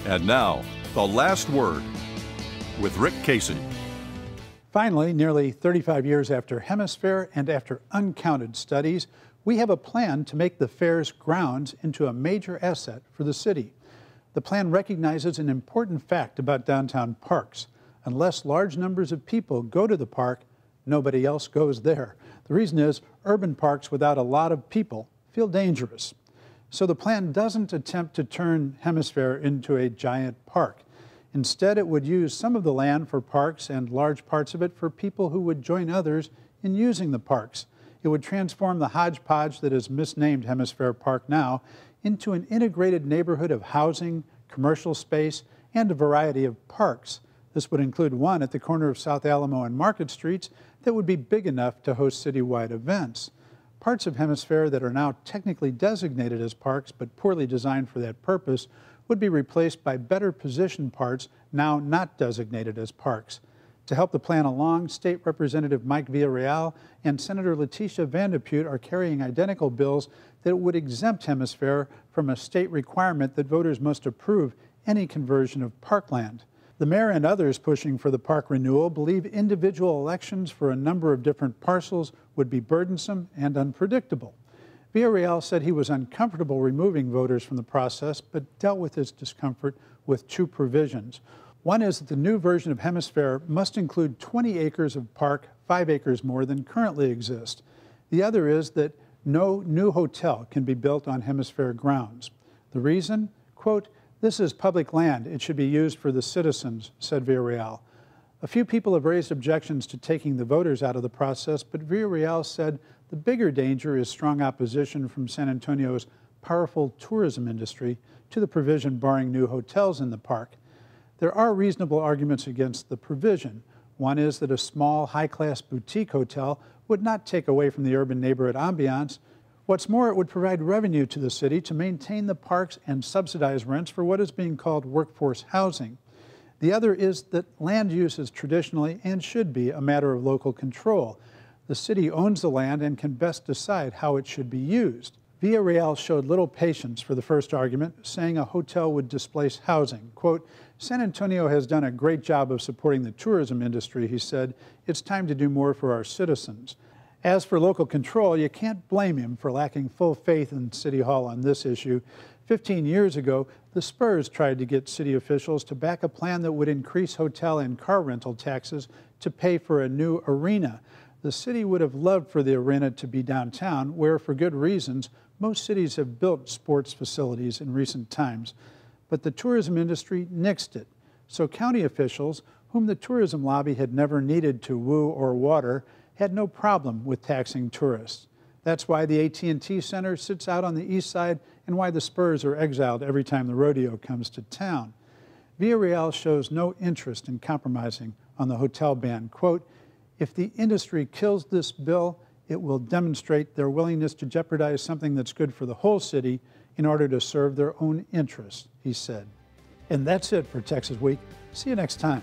And now, the last word with Rick Casey. Finally, nearly 35 years after Hemisfair and after uncounted studies, we have a plan to make the fair's grounds into a major asset for the city. The plan recognizes an important fact about downtown parks. Unless large numbers of people go to the park, nobody else goes there. The reason is urban parks without a lot of people feel dangerous. So the plan doesn't attempt to turn Hemisfair into a giant park. Instead, it would use some of the land for parks and large parts of it for people who would join others in using the parks. It would transform the hodgepodge that is misnamed Hemisfair Park now into an integrated neighborhood of housing, commercial space, and a variety of parks. This would include one at the corner of South Alamo and Market Streets that would be big enough to host citywide events. Parts of Hemisfair that are now technically designated as parks but poorly designed for that purpose would be replaced by better positioned parts now not designated as parks. To help the plan along, State Representative Mike Villarreal and Senator Letitia Vandepute are carrying identical bills that would exempt Hemisfair from a state requirement that voters must approve any conversion of parkland. The mayor and others pushing for the park renewal believe individual elections for a number of different parcels would be burdensome and unpredictable. Villarreal said he was uncomfortable removing voters from the process, but dealt with his discomfort with two provisions. One is that the new version of Hemisfair must include 20 acres of park, 5 acres more than currently exist. The other is that no new hotel can be built on Hemisfair grounds. The reason? Quote, "This is public land. It should be used for the citizens," said Villarreal. A few people have raised objections to taking the voters out of the process, but Villarreal said the bigger danger is strong opposition from San Antonio's powerful tourism industry to the provision barring new hotels in the park. There are reasonable arguments against the provision. One is that a small, high-class boutique hotel would not take away from the urban neighborhood ambiance. What's more, it would provide revenue to the city to maintain the parks and subsidize rents for what is being called workforce housing. The other is that land use is traditionally and should be a matter of local control. The city owns the land and can best decide how it should be used. Villarreal showed little patience for the first argument, saying a hotel would displace housing. Quote, "San Antonio has done a great job of supporting the tourism industry," he said. "It's time to do more for our citizens." As for local control, you can't blame him for lacking full faith in City Hall on this issue. 15 years ago, the Spurs tried to get city officials to back a plan that would increase hotel and car rental taxes to pay for a new arena. The city would have loved for the arena to be downtown, where, for good reasons, most cities have built sports facilities in recent times. But the tourism industry nixed it. So county officials, whom the tourism lobby had never needed to woo or water, had no problem with taxing tourists. That's why the AT&T Center sits out on the east side and why the Spurs are exiled every time the rodeo comes to town. Villarreal shows no interest in compromising on the hotel ban. Quote, "If the industry kills this bill, it will demonstrate their willingness to jeopardize something that's good for the whole city in order to serve their own interests," he said. And that's it for Texas Week. See you next time.